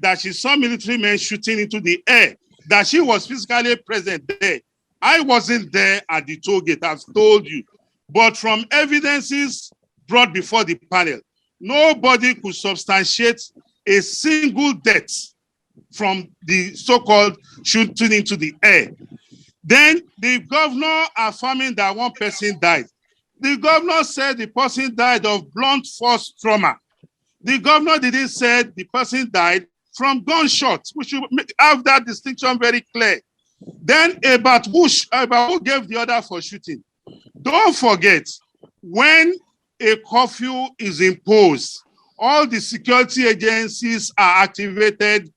that she saw military men shooting into the air, that she was physically present there. I wasn't there at the toll gate, I've told you. But from evidences brought before the panel, nobody could substantiate a single death from the so-called shooting into the air. Then the governor affirming that one person died. The governor said the person died of blunt force trauma. The governor didn't say the person died from gunshots. We should have that distinction very clear. Then about who gave the order for shooting. Don't forget, when a curfew is imposed, all the security agencies are activated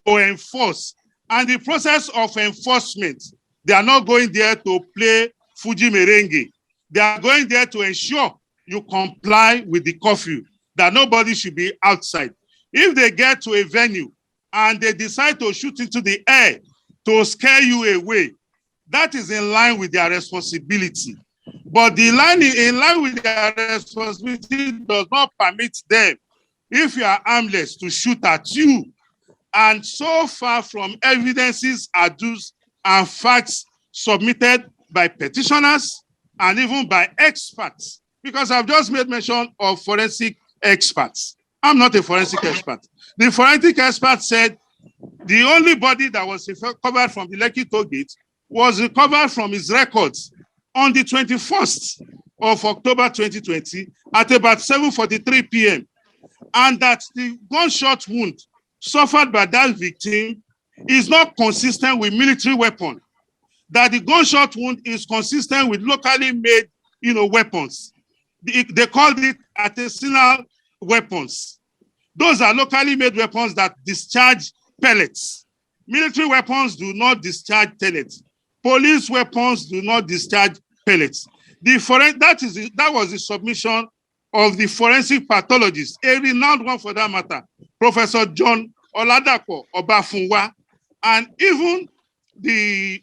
to enforce. And the process of enforcement, they are not going there to play Fuji merengue. They are going there to ensure you comply with the curfew, that nobody should be outside. If they get to a venue and they decide to shoot into the air to scare you away, that is in line with their responsibility. But the line in line with their responsibility does not permit them, if you are armless, to shoot at you. And so far from evidences adduced and facts submitted by petitioners and even by experts, because I've just made mention of forensic experts. I'm not a forensic expert. The forensic expert said the only body that was recovered from the Lekki toll gate was recovered from his records on the 21st of October 2020 at about 7:43 p.m. And that the gunshot wound suffered by that victim is not consistent with military weapon. That the gunshot wound is consistent with locally made, weapons. They called it artisanal weapons. Those are locally made weapons that discharge pellets. Military weapons do not discharge pellets. Police weapons do not discharge pellets. That was the submission of the forensic pathologist, a renowned one for that matter, Professor John Oladapo Obafunwa, and even the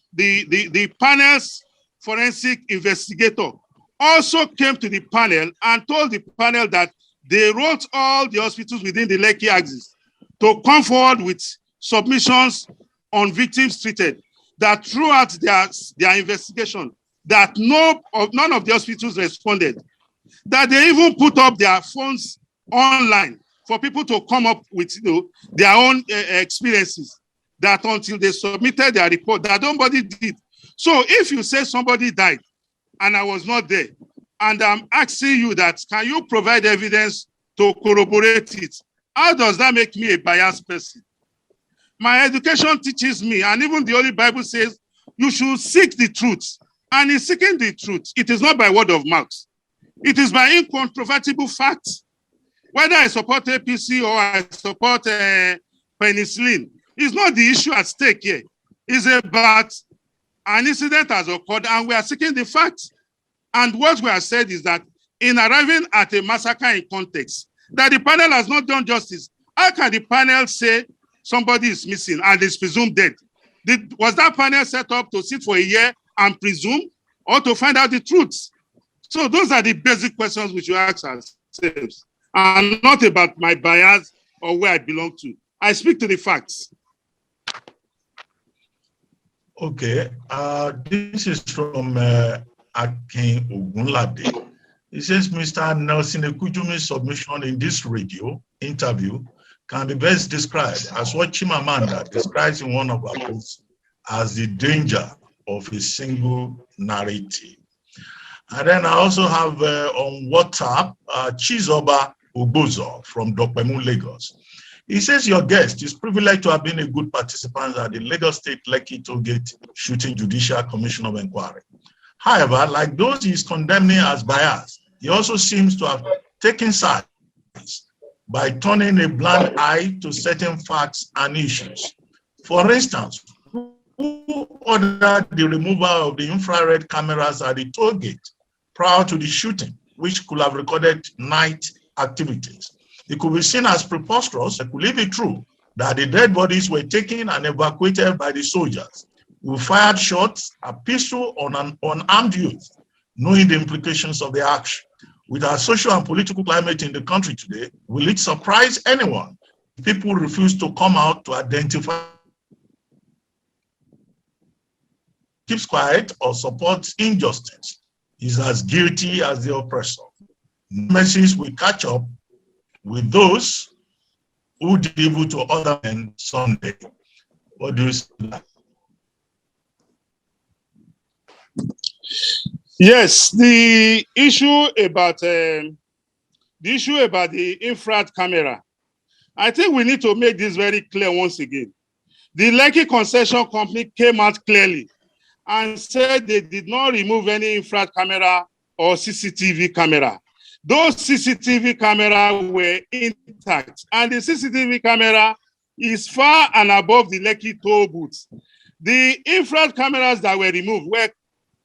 panel's forensic investigator also came to the panel and told the panel that they wrote all the hospitals within the Lekki axis to come forward with submissions on victims treated, that throughout their investigation, that none of the hospitals responded, that they even put up their phones online for people to come up with their own experiences, that until they submitted their report, that nobody did. So if you say somebody died and I was not there, and I'm asking you that, can you provide evidence to corroborate it? How does that make me a biased person? My education teaches me, and even the Holy Bible says, you should seek the truth. And in seeking the truth, it is not by word of mouth. It is by incontrovertible facts. Whether I support APC or I support penicillin, it's not the issue at stake here. It's about an incident has occurred and we are seeking the facts. And what we have said is that in arriving at a massacre in context, that the panel has not done justice. How can the panel say somebody is missing and is presumed dead? Was that panel set up to sit for a year and presume, or to find out the truth? So those are the basic questions we should ask ourselves, and not about my bias or where I belong to. I speak to the facts. Okay, this is from Akin Ogunlade. He says, Mr. Nelson Ekujumi's submission in this radio interview can be best described as what Chimamanda describes in one of her books as the danger of a single narrative. And then I also have on WhatsApp, Chizoba Ubozo from Dokpemu, Lagos. He says, your guest is privileged to have been a good participant at the Lagos State Lekki Toll Gate Shooting Judicial Commission of Inquiry. However, like those he is condemning as biased, he also seems to have taken sides by turning a blind eye to certain facts and issues. For instance, who ordered the removal of the infrared cameras at the toll gate prior to the shooting, which could have recorded night activities? It could be seen as preposterous. It could be true that the dead bodies were taken and evacuated by the soldiers who fired shots, a pistol on an unarmed youth, knowing the implications of the action. With our social and political climate in the country today, will it surprise anyone people refuse to come out to identify, keeps quiet or supports injustice is as guilty as the oppressor. Nemesis will catch up with those who did evil to other men someday. What do you say? Yes, the issue about the infrared camera. I think we need to make this very clear once again. The Lekki Concession Company came out clearly and said they did not remove any infrared camera or CCTV camera. Those CCTV cameras were intact, and the CCTV camera is far and above the Lekki toll booth. The infrared cameras that were removed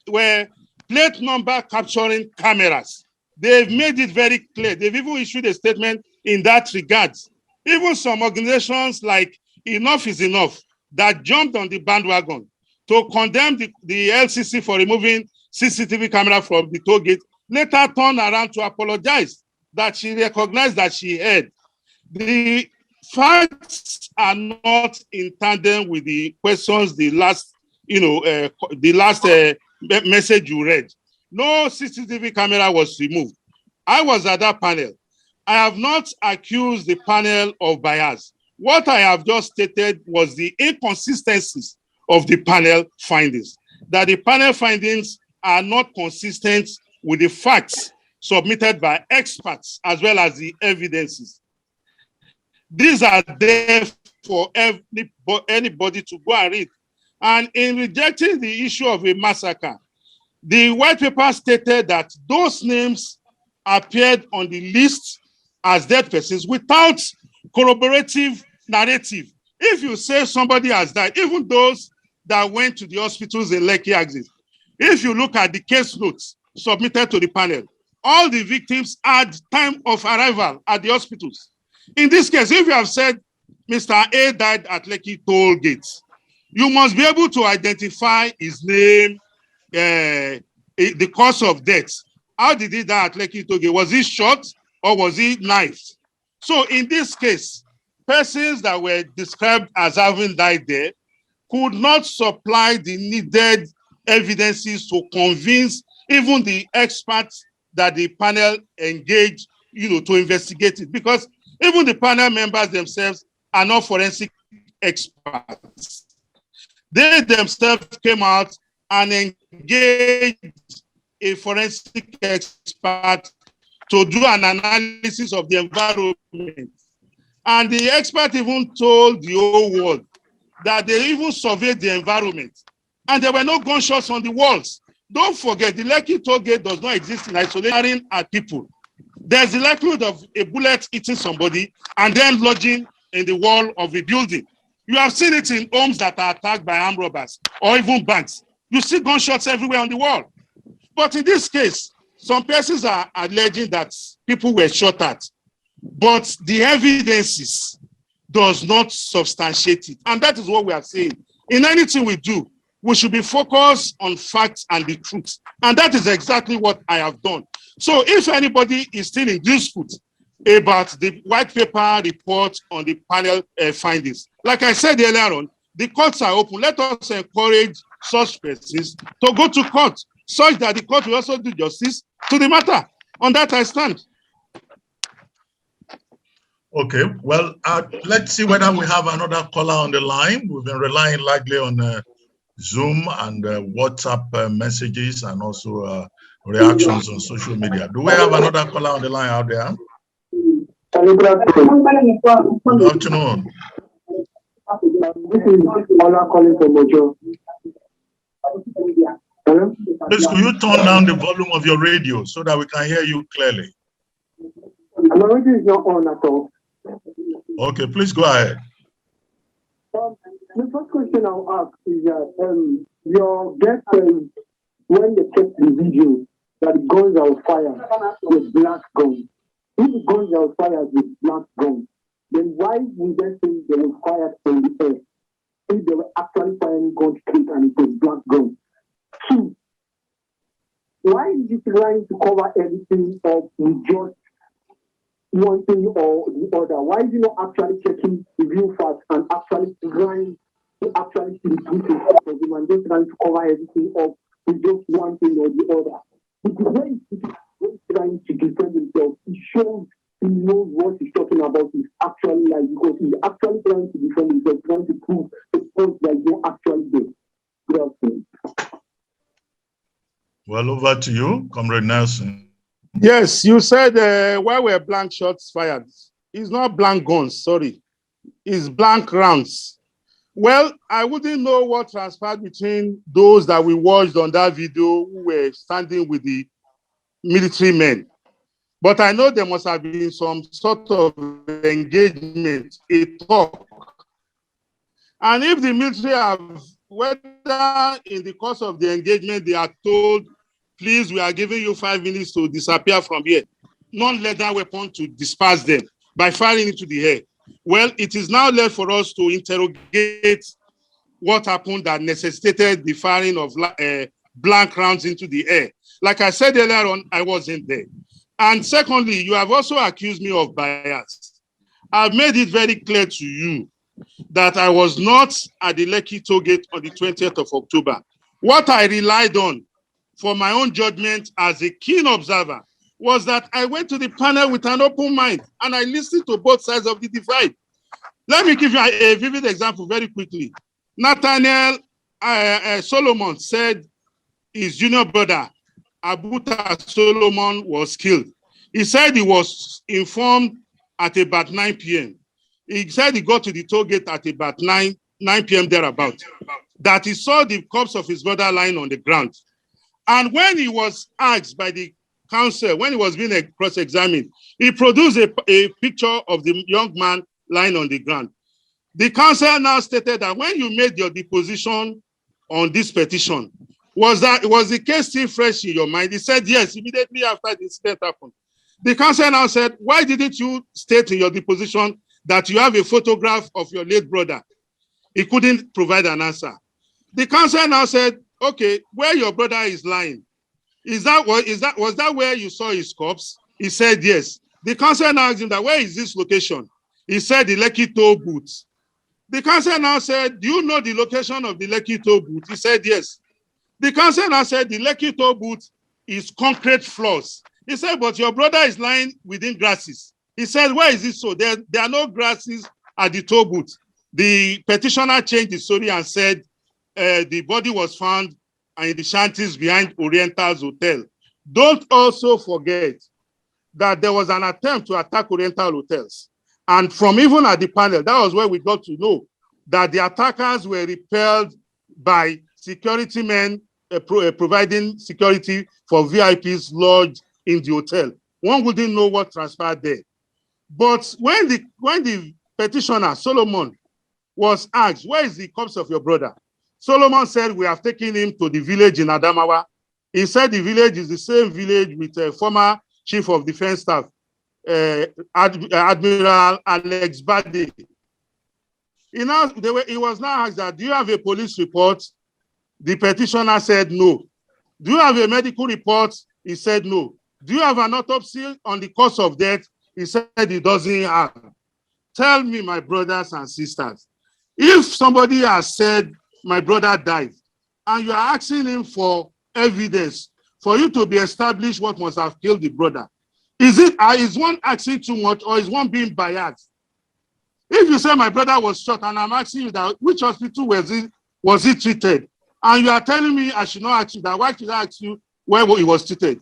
were plate number capturing cameras. They've made it very clear. They've even issued a statement in that regard. Even some organizations like Enough is Enough that jumped on the bandwagon to condemn the LCC for removing CCTV camera from the toll gate, later turned around to apologize that she recognized that she had. The facts are not in tandem with the questions, the last message you read. No CCTV camera was removed. I was at that panel. I have not accused the panel of bias. What I have just stated was the inconsistencies of the panel findings, that the panel findings are not consistent with the facts submitted by experts as well as the evidences. These are there for anybody to go and read. And in rejecting the issue of a massacre, the white paper stated that those names appeared on the list as dead persons without corroborative narrative. If you say somebody has died, even those that went to the hospitals in Lekki axis, if you look at the case notes submitted to the panel, all the victims had time of arrival at the hospitals. In this case, if you have said Mr. A died at Lekki toll gates, you must be able to identify his name, the cause of death. How did he die at Lekki toll gate? Was he shot or was he knifed? So in this case, persons that were described as having died there could not supply the needed evidences to convince even the experts that the panel engaged, to investigate it, because even the panel members themselves are not forensic experts. They themselves came out and engaged a forensic expert to do an analysis of the environment. And the expert even told the whole world that they even surveyed the environment and there were no gunshots on the walls. Don't forget, the Lekki toll gate does not exist in isolation at people. There's the likelihood of a bullet hitting somebody and then lodging in the wall of a building. You have seen it in homes that are attacked by armed robbers or even banks. You see gunshots everywhere on the wall. But in this case, some persons are alleging that people were shot at, but the evidences does not substantiate it. And that is what we are saying. In anything we do, we should be focused on facts and the truth. And that is exactly what I have done. So if anybody is still in dispute about the white paper report on the panel findings, like I said earlier on, the courts are open. Let us encourage such persons to go to court, such that the court will also do justice to the matter. On that I stand. Okay, well, let's see whether we have another caller on the line. We've been relying largely on Zoom and WhatsApp messages and also reactions on social media. Do we have another caller on the line out there? Good afternoon. This is Ola calling from Mojo. Please, could you turn down the volume of your radio so that we can hear you clearly? My radio is not on at all. Okay, please go ahead. The first question I'll ask is that your guest, when they checked the video, that the guns are on fire with black guns. If the guns are on fire with black guns, then why would they think they were fired from the air? If they were actually firing guns straight and it was black guns. Two, why is it trying to cover everything up with just one thing or the other? Why is he not actually checking the real facts and actually trying to actually see the truth in front of him and just trying to cover everything up with just one thing or the other? Because when he's trying to defend himself, he shows he knows what he's talking about is actually like, because he's actually trying to defend himself, trying to prove the point that he's not actually there. Good afternoon. Well, over to you, Comrade Nelson. Yes, you said why were blank shots fired? It's not blank guns, sorry. It's blank rounds. Well, I wouldn't know what transpired between those that we watched on that video who were standing with the military men. But I know there must have been some sort of engagement, a talk. And if the military have, whether in the course of the engagement they are told, please, we are giving you 5 minutes to disappear from here, non-lethal weapon to disperse them by firing into the air. Well, it is now left for us to interrogate what happened that necessitated the firing of blank rounds into the air. Like I said earlier on, I wasn't there. And secondly, you have also accused me of bias. I've made it very clear to you that I was not at the Lekki toll gate on the 20th of October. What I relied on for my own judgment as a keen observer was that I went to the panel with an open mind and I listened to both sides of the divide. Let me give you a vivid example very quickly. Nathaniel Solomon said his junior brother, Abuta Solomon, was killed. He said he was informed at about 9 p.m. He said he got to the toll gate at about 9 p.m. thereabout, that he saw the corpse of his brother lying on the ground. And when he was asked by the counsel, when he was being cross-examined, he produced a picture of the young man lying on the ground. The counsel now stated that when you made your deposition on this petition, was the case still fresh in your mind? He said yes, immediately after the incident happened. The counsel now said, why didn't you state in your deposition that you have a photograph of your late brother? He couldn't provide an answer. The counsel now said, okay, where your brother is lying, was that where you saw his corpse? He said yes. The counsel now asked him that, where is this location? He said the Lekki toll booth. The counsel now said, do you know the location of the Lekki toll booth? He said yes. The counsel now said the Lekki toll booth is concrete floors. He said, but your brother is lying within grasses. He said, where is this so? There are no grasses at the toll booth. The petitioner changed the story and said the body was found in the shanties behind Oriental's hotel. Don't also forget that there was an attempt to attack Oriental hotels. And from even at the panel, that was where we got to know that the attackers were repelled by security men providing security for VIPs lodged in the hotel. One wouldn't know what transpired there. But when the petitioner, Solomon, was asked, where is the corpse of your brother? Solomon said, we have taken him to the village in Adamawa. He said the village is the same village with a former chief of defense staff, Admiral Alex Bade. He was now asked that, do you have a police report? The petitioner said no. Do you have a medical report? He said no. Do you have an autopsy on the cause of death? He said he doesn't have. Tell me, my brothers and sisters, if somebody has said my brother died and you are asking him for evidence for you to be established what must have killed the brother, is one asking too much or is one being biased? If you say my brother was shot and I'm asking you that which hospital was he treated, and you are telling me I should not ask you that, why should I ask you where he was treated?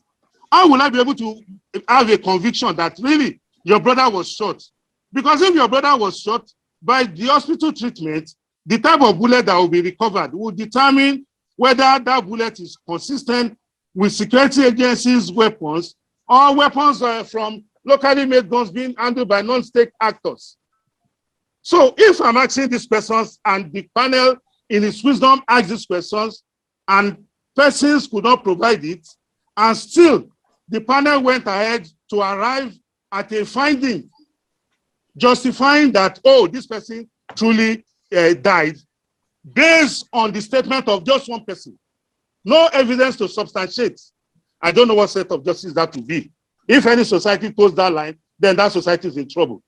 How will I be able to have a conviction that really your brother was shot? Because if your brother was shot, by the hospital treatment, the type of bullet that will be recovered will determine whether that bullet is consistent with security agencies' weapons or weapons from locally made guns being handled by non-state actors. So if I'm asking these persons and the panel in its wisdom asked these questions and persons could not provide it, and still the panel went ahead to arrive at a finding justifying that, oh, this person truly died based on the statement of just one person. No evidence to substantiate. I don't know what set of justice that would be. If any society goes that line, then that society is in trouble.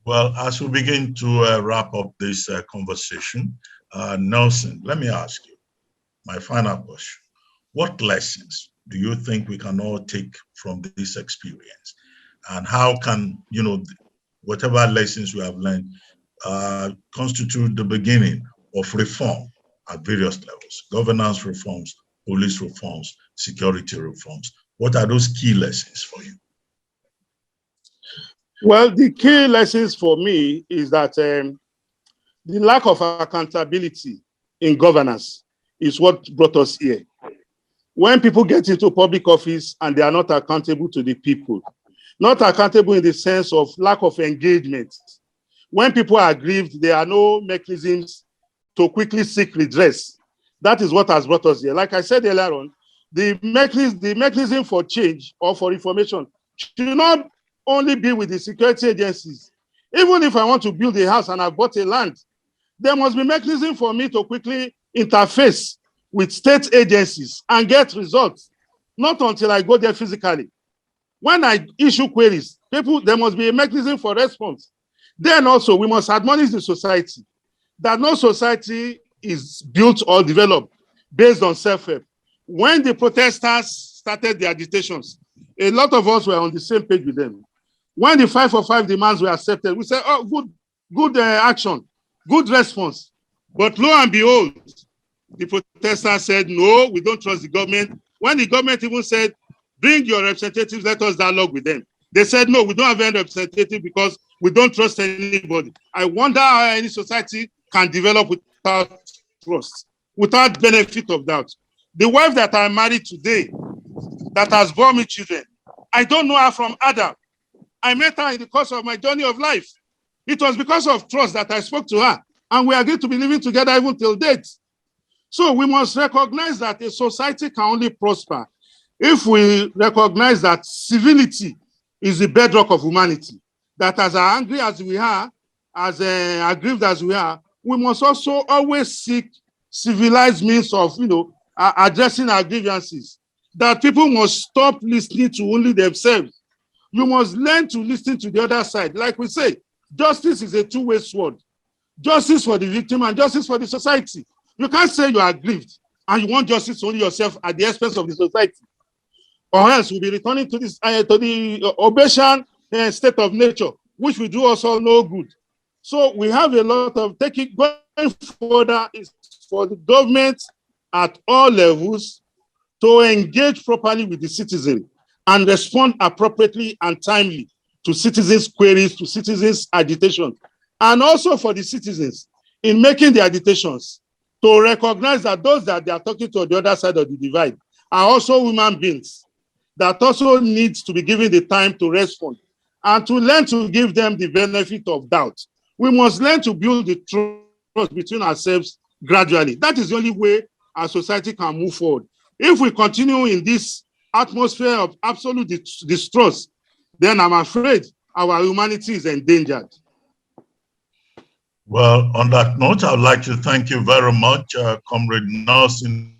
Well, as we begin to wrap up this conversation, Nelson, let me ask you my final question. What lessons do you think we can all take from this experience? And how can, whatever lessons we have learned constitute the beginning of reform at various levels, governance reforms, police reforms, security reforms? What are those key lessons for you? Well, the key lessons for me is that the lack of accountability in governance is what brought us here. When people get into public office and they are not accountable to the people, not accountable in the sense of lack of engagement. When people are aggrieved, there are no mechanisms to quickly seek redress. That is what has brought us here. Like I said earlier on, the mechanism for change or for reformation should not only be with the security agencies. Even if I want to build a house and I've bought a land, there must be mechanism for me to quickly interface with state agencies and get results, not until I go there physically. When I issue queries, there must be a mechanism for response. Then also, we must admonish the society that no society is built or developed based on self-help. When the protesters started the agitations, a lot of us were on the same page with them. When the 5 for 5 demands were accepted, we said, oh, good action, good response. But lo and behold, the protesters said, no, we don't trust the government. When the government even said, bring your representatives, let us dialogue with them. They said, no, we don't have any representative because we don't trust anybody. I wonder how any society can develop without trust, without benefit of doubt. The wife that I married today, that has borne me children, I don't know her from Adam. I met her in the course of my journey of life. It was because of trust that I spoke to her, and we agreed to be living together even till date. So we must recognize that a society can only prosper if we recognize that civility is the bedrock of humanity. That as angry as we are, as aggrieved as we are, we must also always seek civilized means of, addressing our grievances. That people must stop listening to only themselves. You must learn to listen to the other side. Like we say, justice is a two-way sword. Justice for the victim and justice for the society. You can't say you are aggrieved and you want justice only yourself at the expense of the society. Or else we'll be returning to this to the Obesian state of nature, which will do us all no good. So we have a lot of going further is for the government at all levels to engage properly with the citizen and respond appropriately and timely to citizens' queries, to citizens' agitation, and also for the citizens in making the agitations to recognize that those that they are talking to on the other side of the divide are also human beings that also need to be given the time to respond and to learn to give them the benefit of doubt. We must learn to build the trust between ourselves gradually. That is the only way our society can move forward. If we continue in this atmosphere of absolute distrust, then I'm afraid our humanity is endangered. Well, on that note, I'd like to thank you very much, Comrade Nelson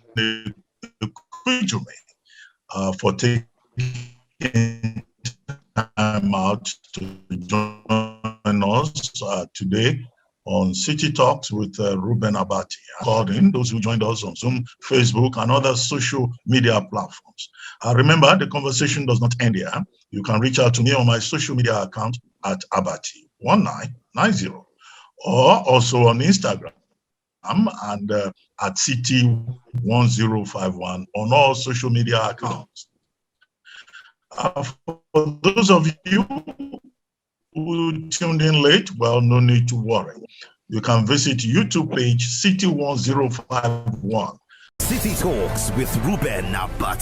Ekujumi, for taking time out to join us today on City Talks with Reuben Abati. According those who joined us on Zoom, Facebook, and other social media platforms. Remember, the conversation does not end here. You can reach out to me on my social media account at Abati1990, or also on Instagram and at CT1051 on all social media accounts. For those of you who tuned in late, well, no need to worry. You can visit YouTube page CT1051. City Talks with Reuben Abati.